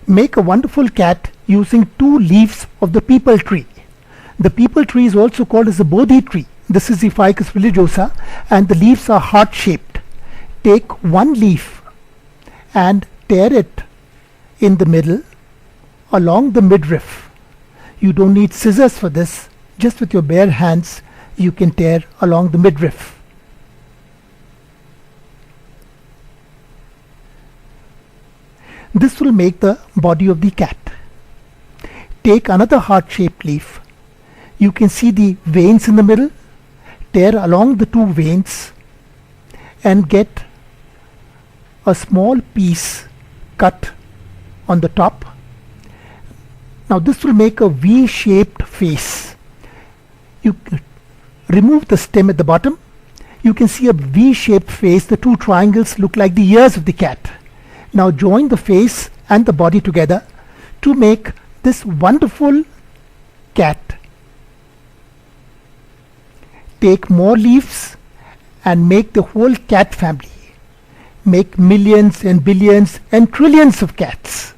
Make a wonderful cat using 2 leaves of the peepal tree. The peepal tree is also called as the Bodhi tree. This is the Ficus religiosa, and the leaves are heart-shaped. Take 1 leaf and tear it in the middle along the midriff. You don't need scissors for this. Just with your bare hands you can tear along the midriff. This will make the body of the cat. Take another heart-shaped leaf. You can see the veins in the middle. Tear along the 2 veins and get a small piece cut on the top. Now this will make a V-shaped face. You remove the stem at the bottom. You can see a V-shaped face. The 2 triangles look like the ears of the cat. Now join the face and the body together to make this wonderful cat. Take more leaves and make the whole cat family. Make millions and billions and trillions of cats.